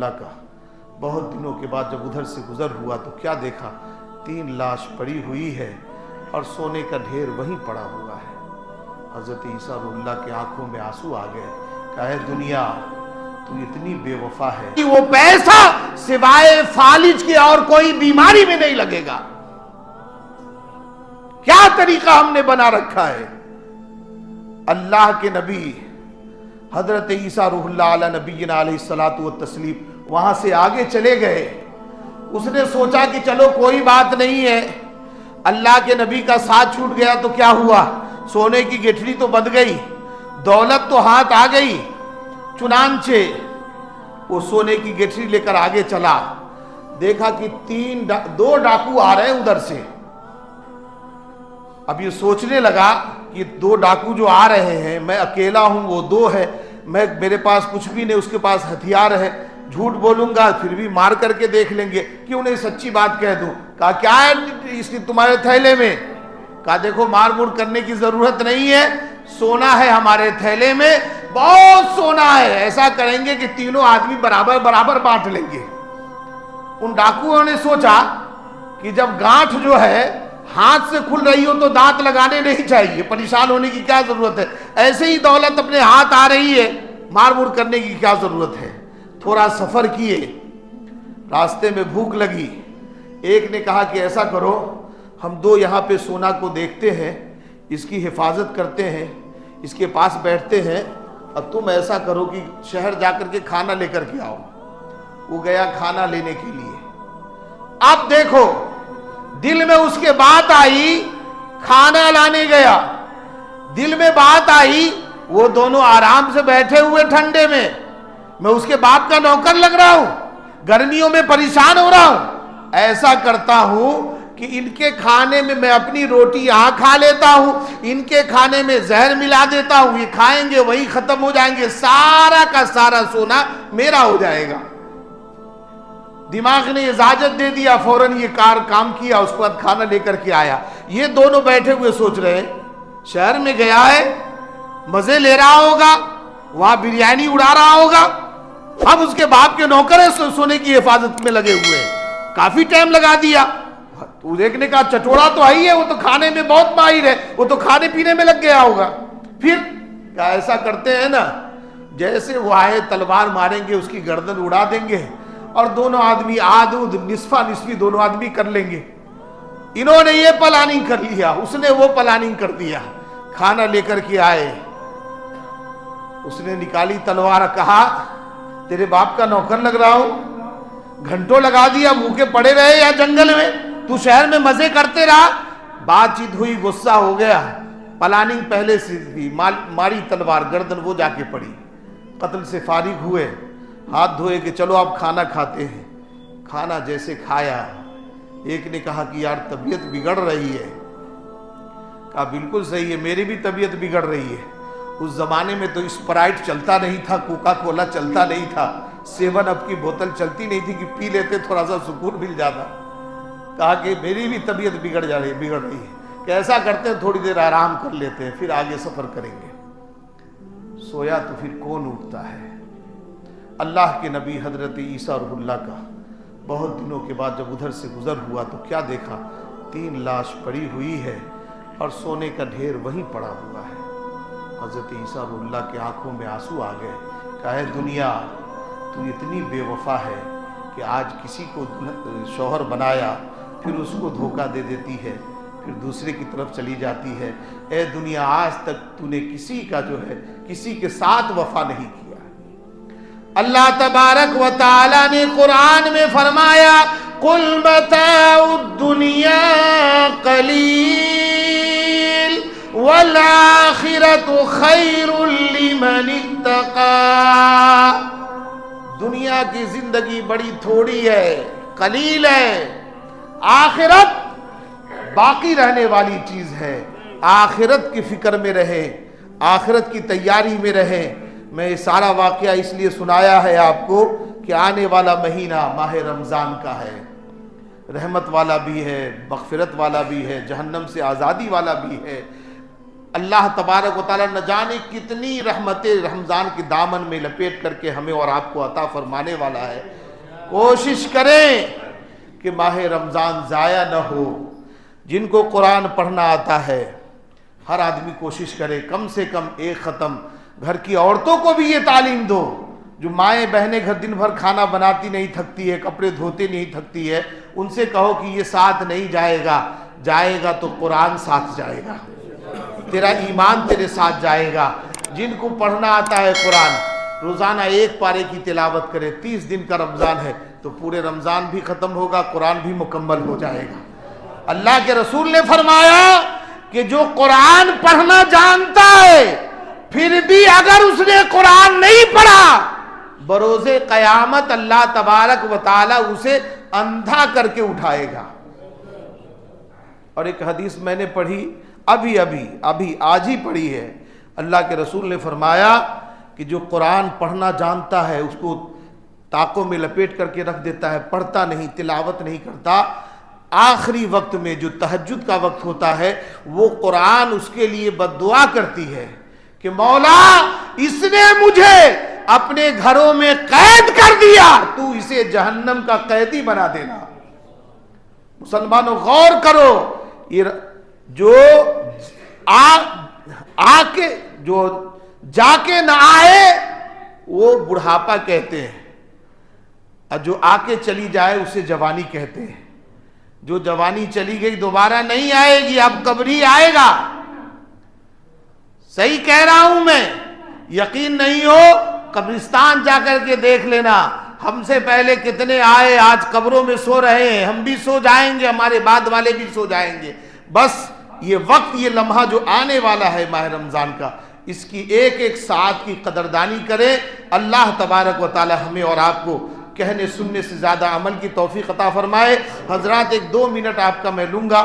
اللہ کا بہت دنوں کے بعد جب ادھر سے گزر ہوا تو کیا دیکھا، 3 لاش پڑی ہوئی ہے اور سونے کا ڈھیر وہیں پڑا ہوا ہے۔ حضرت عیسیٰ روح اللہ کے آنکھوں میں آنسو آ گئے، کہا ہے دنیا تو اتنی بے وفا ہے کہ وہ پیسہ سوائے فالج کے اور کوئی بیماری میں نہیں لگے گا۔ کیا طریقہ ہم نے بنا رکھا ہے۔ اللہ کے نبی حضرت عیسیٰ روح اللہ علیہ نبینا علیہ الصلوۃ والتسلیم وہاں سے آگے چلے گئے۔ اس نے سوچا کہ چلو کوئی بات نہیں ہے، اللہ کے نبی کا ساتھ چھوٹ گیا تو کیا ہوا، سونے کی گٹھڑی تو بند گئی، دولت تو ہاتھ آ گئی۔ چنانچہ وہ سونے کی گٹھڑی لے کر آگے چلا، دیکھا کہ 2 ڈاکو آ رہے ہیں ادھر سے۔ اب یہ سوچنے لگا کہ 2 ڈاکو جو آ رہے ہیں، میں اکیلا ہوں، وہ 2 ہے، میرے پاس کچھ بھی نہیں، اس کے پاس ہتھیار ہے، جھوٹ بولوں گا پھر بھی مار کر کے دیکھ لیں گے، کیوں نہیں سچی بات کہہ دوں۔ کہا کیا ہے اس کی تمہارے تھیلے میں؟ کہا دیکھو مار مور کرنے کی ضرورت نہیں ہے، سونا ہے ہمارے تھیلے میں، بہت سونا ہے، ایسا کریں گے کہ تینوں آدمی برابر برابر بانٹ لیں گے۔ ان ڈاکوؤں نے سوچا کہ جب گانٹھ جو ہے ہاتھ سے کھل رہی ہو تو دانت لگانے نہیں چاہیے، پریشان ہونے کی کیا ضرورت ہے، ایسے ہی دولت اپنے ہاتھ آ رہی ہے، مار مور کرنے کی کیا ضرورت ہے۔ تھوڑا سفر کیے، راستے میں بھوک لگی، ایک نے کہا کہ ایسا کرو ہم 2 یہاں پہ سونا کو دیکھتے ہیں، اس کی حفاظت کرتے ہیں، اس کے پاس بیٹھتے ہیں، اور تم ایسا کرو کہ شہر جا کر کے کھانا لے کر کے آؤ۔ وہ گیا کھانا لینے کے لیے۔ اب دیکھو دل میں اس کے بات آئی، کھانا لانے گیا، دل میں بات آئی، وہ دونوں آرام سے بیٹھے ہوئے ٹھنڈے میں، میں اس کے باپ کا نوکر لگ رہا ہوں، گرمیوں میں پریشان ہو رہا ہوں، ایسا کرتا ہوں کہ ان کے کھانے میں میں اپنی روٹی یہاں کھا لیتا ہوں، ان کے کھانے میں زہر ملا دیتا ہوں، یہ کھائیں گے وہی ختم ہو جائیں گے، سارا کا سارا سونا میرا ہو جائے گا۔ دماغ نے اجازت دے دیا، فوراً یہ کام کیا، اس کے بعد کھانا لے کر کے آیا۔ یہ دونوں بیٹھے ہوئے سوچ رہے ہیں شہر میں گیا ہے، مزے لے رہا ہوگا، وہاں بریانی اڑا رہا ہوگا، اب اس کے باپ کے نوکر ہیں سونے کی حفاظت میں لگے ہوئے ہیں، کافی ٹائم لگا دیا۔ تو ایک نے کہا چٹوڑا تو آئی ہے، وہ تو کھانے میں بہت ماہر ہے، وہ تو کھانے پینے میں لگ گیا ہوگا۔ پھر کہا ایسا کرتے ہیں نا، جیسے وہ آئے تلوار ماریں گے، اس کی گردن اڑا دیں گے، اور دونوں آدمی آدھ نصفہ نصفی دونوں آدمی کر لیں گے۔ انہوں نے یہ پلاننگ کر لیا، اس نے وہ پلاننگ کر دیا۔ کھانا لے کر کے آئے، اس نے نکالی تلوار، کہا تیرے باپ کا نوکر لگ رہا ہوں، گھنٹوں لگا دیا، بھوکے پڑے رہے یا جنگل میں، تو شہر میں مزے کرتے رہا۔ بات چیت ہوئی، غصہ ہو گیا، پلاننگ پہلے سے تھی، ماری تلوار، گردن وہ جا کے پڑی۔ قتل سے فارغ ہوئے، ہاتھ دھوئے کہ چلو اب کھانا کھاتے ہیں۔ کھانا جیسے کھایا، ایک نے کہا کہ یار طبیعت بگڑ رہی ہے۔ کہا بالکل صحیح ہے، میری بھی طبیعت بگڑ رہی ہے۔ اس زمانے میں تو اسپرائٹ چلتا نہیں تھا، کوکا کولا چلتا نہیں تھا، 7 اپ کی بوتل چلتی نہیں تھی کہ پی لیتے تھوڑا سا سکون مل جاتا۔ کہا کہ میری بھی طبیعت بگڑ رہی ہے، کہ ایسا کرتے ہیں تھوڑی دیر آرام کر لیتے ہیں، پھر آگے سفر کریں گے۔ سویا تو پھر کون اٹھتا ہے۔ اللہ کے نبی حضرت عیسیٰ روح اللہ کا بہت دنوں کے بعد جب ادھر سے گزر ہوا تو کیا دیکھا، 3 لاش پڑی ہوئی ہے اور سونے کا ڈھیر وہیں پڑا ہوا ہے۔ حضرت عیسیٰ روح اللہ کے آنکھوں میں آنسو آ گئے، کہا ہے دنیا تو اتنی بے وفا ہے کہ آج کسی کو شوہر بنایا، پھر اس کو دھوکہ دے دیتی ہے، پھر دوسرے کی طرف چلی جاتی ہے۔ اے دنیا آج تک تو نے کسی کا جو ہے کسی کے ساتھ وفا نہیں کیا۔ اللہ تبارک و تعالی نے قرآن میں فرمایا قُلْ مَتَاعُ الدُّنْيَا قَلِيلٌ وَالْآخِرَةُ خَيْرٌ لِمَنِ اتَّقَىٰ۔ دنیا کی زندگی بڑی تھوڑی ہے، قلیل ہے، آخرت باقی رہنے والی چیز ہے۔ آخرت کی فکر میں رہے، آخرت کی تیاری میں رہے۔ میں یہ سارا واقعہ اس لیے سنایا ہے آپ کو کہ آنے والا مہینہ ماہ رمضان کا ہے، رحمت والا بھی ہے، مغفرت والا بھی ہے، جہنم سے آزادی والا بھی ہے۔ اللہ تبارک و تعالیٰ نہ جانے کتنی رحمتیں رمضان کے دامن میں لپیٹ کر کے ہمیں اور آپ کو عطا فرمانے والا ہے۔ کوشش کریں کہ ماہ رمضان ضائع نہ ہو۔ جن کو قرآن پڑھنا آتا ہے ہر آدمی کوشش کرے کم سے کم ایک ختم۔ گھر کی عورتوں کو بھی یہ تعلیم دو، جو مائیں بہنیں گھر دن بھر کھانا بناتی نہیں تھکتی ہے، کپڑے دھوتے نہیں تھکتی ہے، ان سے کہو کہ یہ ساتھ نہیں جائے گا، جائے گا تو قرآن ساتھ جائے گا، تیرا ایمان تیرے ساتھ جائے گا۔ جن کو پڑھنا آتا ہے قرآن روزانہ ایک پارے کی تلاوت کرے، 30 دن کا رمضان ہے تو پورے رمضان بھی ختم ہوگا، قرآن بھی مکمل ہو جائے گا۔ اللہ کے رسول نے فرمایا کہ جو قرآن پڑھنا جانتا ہے پھر بھی اگر اس نے قرآن نہیں پڑھا، بروز قیامت اللہ تبارک و تعالی اسے اندھا کر کے اٹھائے گا۔ اور ایک حدیث میں نے پڑھی ابھی آج ہی پڑھی ہے، اللہ کے رسول نے فرمایا کہ جو قرآن پڑھنا جانتا ہے اس کو طاقوں میں لپیٹ کر کے رکھ دیتا ہے، پڑھتا نہیں، تلاوت نہیں کرتا، آخری وقت میں جو تہجد کا وقت ہوتا ہے وہ قرآن اس کے لیے بد دعا کرتی ہے کہ مولا اس نے مجھے اپنے گھروں میں قید کر دیا، تو اسے جہنم کا قیدی بنا دینا۔ مسلمانوں غور کرو، یہ جو جا کے نہ آئے وہ بڑھاپا کہتے ہیں، اور جو آ کے چلی جائے اسے جوانی کہتے ہیں۔ جو جوانی چلی گئی دوبارہ نہیں آئے گی، اب قبری آئے گا۔ صحیح کہہ رہا ہوں میں، یقین نہیں ہو قبرستان جا کر کے دیکھ لینا، ہم سے پہلے کتنے آئے آج قبروں میں سو رہے ہیں، ہم بھی سو جائیں گے، ہمارے بعد والے بھی سو جائیں گے۔ بس یہ وقت، یہ لمحہ جو آنے والا ہے ماہ رمضان کا، اس کی ایک ایک ساعت کی قدردانی کریں۔ اللہ تبارک و تعالی ہمیں اور آپ کو کہنے سننے سے زیادہ عمل کی توفیق عطا فرمائے۔ حضرات 1-2 منٹ آپ کا میں لوں گا۔